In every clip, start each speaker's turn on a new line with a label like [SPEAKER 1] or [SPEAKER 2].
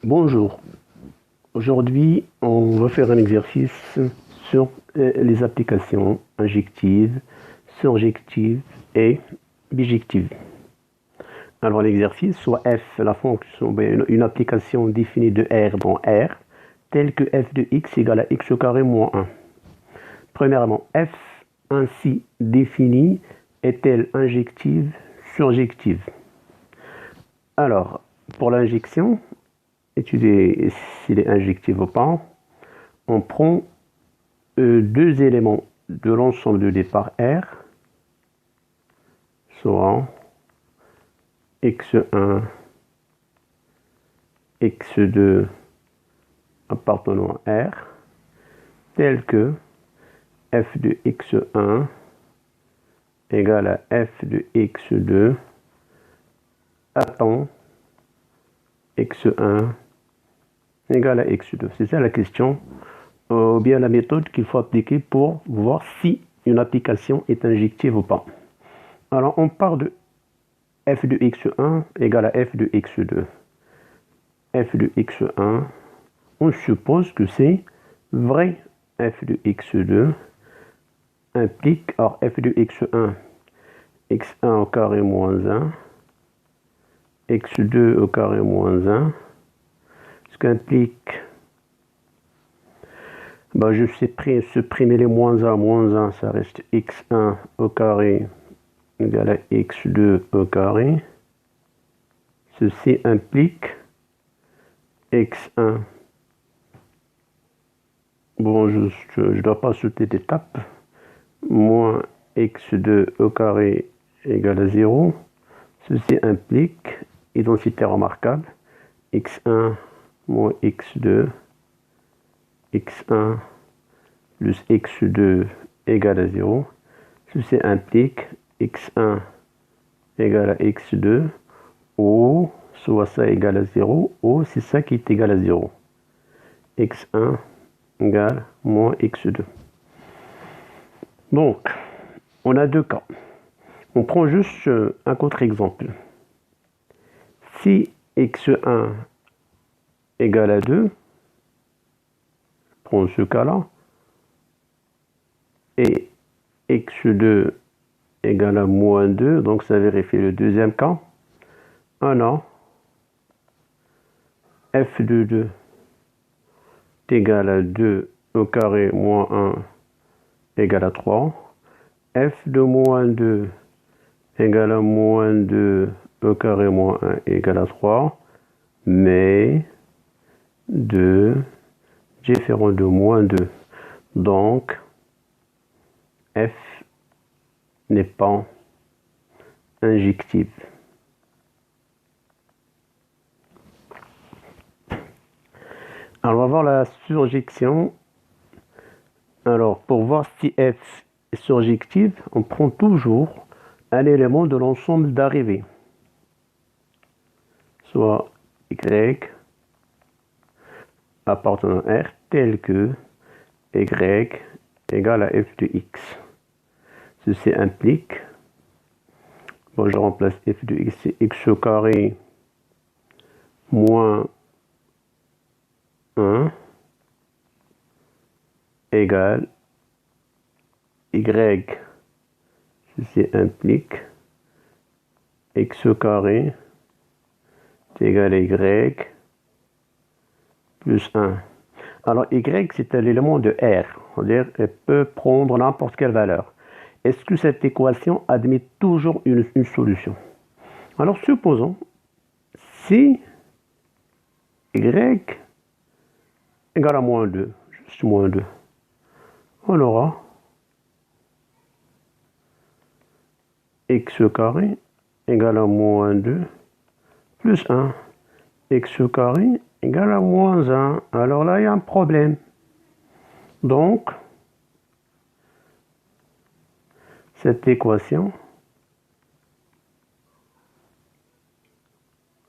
[SPEAKER 1] Bonjour, aujourd'hui on va faire un exercice sur les applications injectives, surjectives et bijectives. Alors l'exercice, soit f, la fonction, une application définie de R dans R, telle que f de x égale à x au carré moins 1. Premièrement, f ainsi définie est-elle injective, surjective? Alors, pour l'injection, étudier s'il est injectif ou pas, on prend deux éléments de l'ensemble de départ R, soit x1, x2 appartenant à R, tel que f de x1 égale à f de x2 attend x1 égale à x2. C'est ça la question, ou bien la méthode qu'il faut appliquer pour voir si une application est injective ou pas. Alors on part de f de x1 égale à f de x2. f de x1, on suppose que c'est vrai. F de x2 implique, alors f de x1, x1 au carré moins 1, x2 au carré moins 1, ce qu'implique, je sais supprimer les moins 1, ça reste x1 au carré égale à x2 au carré. Ceci implique x1, je ne dois pas sauter d'étape, moins x2 au carré égale à 0. Ceci implique, identité remarquable, x1 moins x2, x1 plus x2 égale à 0. Ceci implique x1 égale à x2, ou soit ça égale à 0, ou c'est ça qui est égal à 0. x1 égale moins x2. Donc, on a deux cas. On prend juste un contre-exemple. Si x1 égale à 2, prends ce cas-là, et x2 égale à moins 2, donc ça vérifie le deuxième cas. On a f de 2 est égal à 2 au carré moins 1 égale à 3. f de moins 2 égale à moins 2 au carré moins 1 égale à 3, mais 2 différent de moins 2. Donc, f n'est pas injective. Alors, on va voir la surjection. Alors, pour voir si f est surjective, on prend toujours un élément de l'ensemble d'arrivée, soit y appartenant à R, tel que y égale à f de x. Ceci implique, je remplace f de x, c'est x au carré moins 1 égale y. Ceci implique x au carré est égal à y plus 1. Alors y, c'est un élément de R, c'est-à-dire qu'elle peut prendre n'importe quelle valeur. Est-ce que cette équation admet toujours une solution? Alors supposons si y égale à moins 2, juste moins 2, on aura x au carré égale à moins 2 plus 1. X au carré égale à moins 1. Alors là, il y a un problème. Donc, cette équation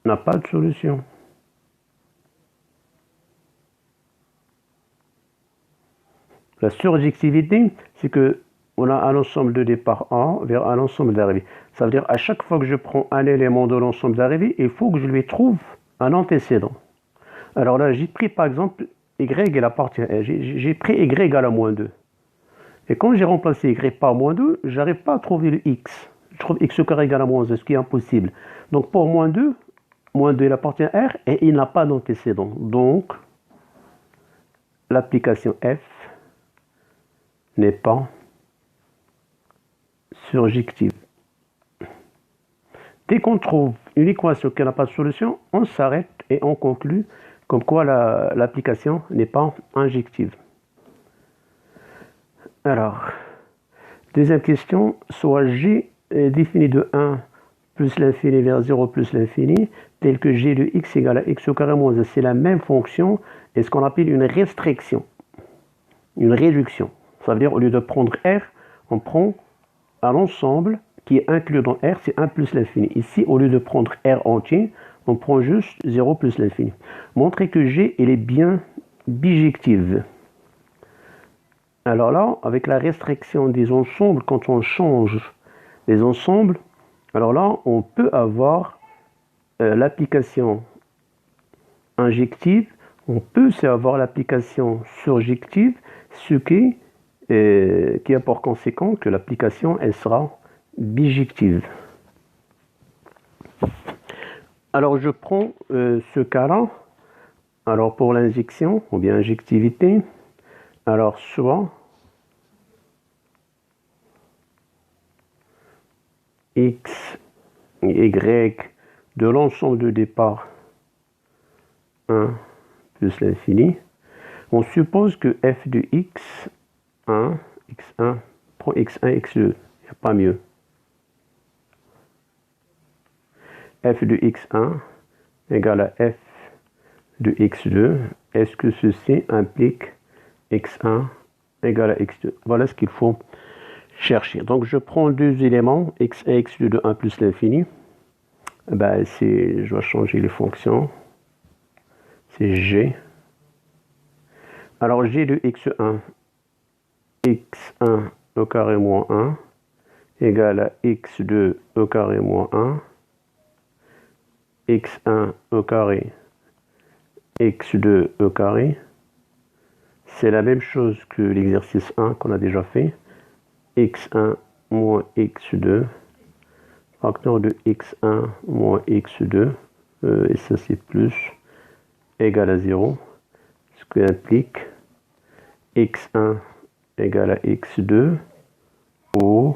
[SPEAKER 1] n'a pas de solution. La surjectivité, c'est que on a un ensemble de départ A vers un ensemble d'arrivée. Ça veut dire à chaque fois que je prends un élément de l'ensemble d'arrivée, il faut que je lui trouve un antécédent. Alors là, j'ai pris par exemple y, elle appartient à R. J'ai pris y égale à moins 2. Et quand j'ai remplacé y par moins 2, j'arrive pas à trouver le x. Je trouve x au carré égale à moins 1, ce qui est impossible. Donc pour moins 2, il appartient à R et il n'a pas d'antécédent. Donc, l'application f n'est pas surjective. Dès qu'on trouve une équation qui n'a pas de solution, on s'arrête et on conclut comme quoi l'application n'est pas injective. Alors, deuxième question, soit G est défini de 1 plus l'infini vers 0 plus l'infini, tel que G de x égale à x au carré moins 1. C'est la même fonction et ce qu'on appelle une restriction, une réduction. Ça veut dire au lieu de prendre R, on prend à l'ensemble qui est inclus dans R, c'est 1 plus l'infini. Ici, au lieu de prendre R entier, on prend juste 0 plus l'infini. Montrer que G, elle est bien bijective. Alors là, avec la restriction des ensembles, quand on change les ensembles, alors là, on peut avoir l'application injective, on peut aussi avoir l'application surjective, ce qui a pour conséquent que l'application, elle sera bijective. Alors je prends ce cas-là, alors pour l'injection, ou bien injectivité, alors soit x, y de l'ensemble de départ 1 plus l'infini, on suppose que f de x1, prend x1, x2, il n'y a pas mieux. F de x1 égale à f de x2. Est-ce que ceci implique x1 égale à x2? Voilà ce qu'il faut chercher. Donc je prends deux éléments, x1 et x2 de 1 plus l'infini. Ben, je dois changer les fonctions. C'est g. Alors g de x1 au carré moins 1 égale à x2 au carré moins 1, x1 au carré, x2 au carré. C'est la même chose que l'exercice 1 qu'on a déjà fait. x1 moins x2, facteur de x1 moins x2, et ça c'est plus, égal à 0, ce qui implique x1 égale à x2, ou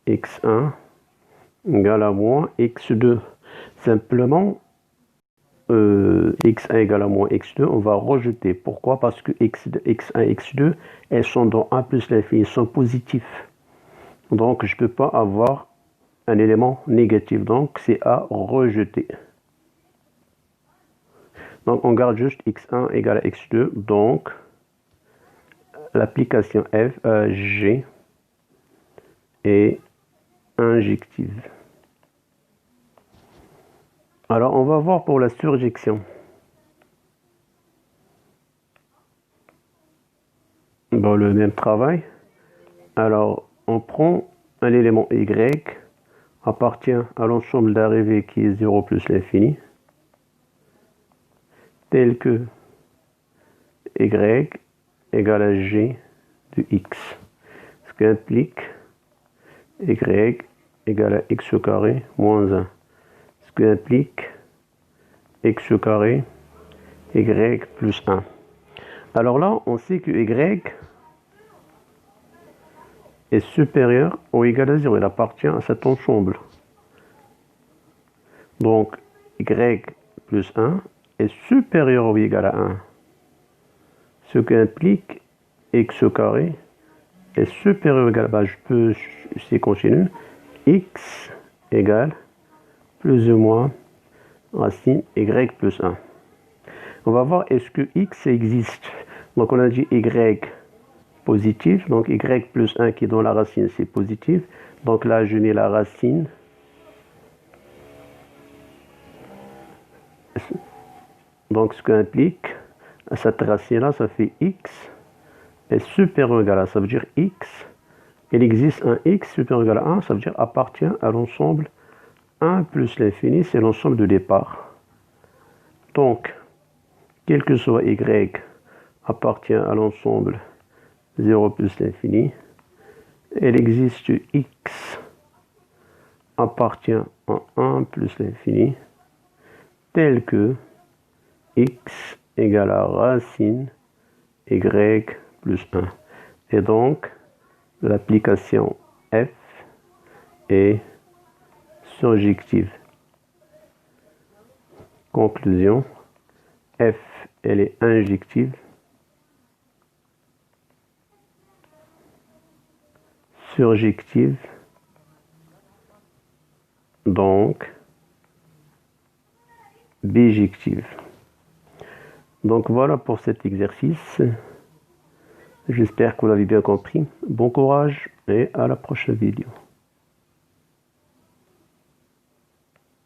[SPEAKER 1] x1 égale à moins x2. Simplement, x1 égale à moins x2, on va rejeter. Pourquoi? Parce que x1 et x2, elles sont dans 1 plus l'infini, sont positifs. Donc, je ne peux pas avoir un élément négatif. Donc, c'est à rejeter. Donc, on garde juste x1 égale à x2. Donc, l'application f, G est injective. Alors, on va voir pour la surjection. Dans le même travail. Alors, on prend un élément y, appartient à l'ensemble d'arrivée qui est 0 plus l'infini, tel que y égale à g de x, ce qui implique y égale à x au carré moins 1, ce qui implique x au carré y plus 1. Alors là, on sait que y est supérieur ou égal à 0, il appartient à cet ensemble. Donc, y plus 1 est supérieur ou égal à 1, ce qui implique x au carré est supérieur ou égal à, je peux, c'est continu, x égale plus ou moins racine y plus 1. On va voir est-ce que x existe. Donc on a dit y positif, donc y plus 1 qui est dans la racine c'est positif. Donc là je mets la racine. Donc ce qui implique cette racine là, ça fait x est supérieur ou égal à, ça veut dire x, il existe un x supérieur ou égal à 1, ça veut dire appartient à l'ensemble 1 plus l'infini, c'est l'ensemble de départ. Donc, quel que soit y appartient à l'ensemble 0 plus l'infini, il existe x appartient à 1 plus l'infini, tel que x égale à racine y plus 1. Et donc, l'application f est surjective. Conclusion, f, elle est injective. Surjective. Donc, bijective. Donc voilà pour cet exercice. J'espère que vous l'avez bien compris. Bon courage et à la prochaine vidéo.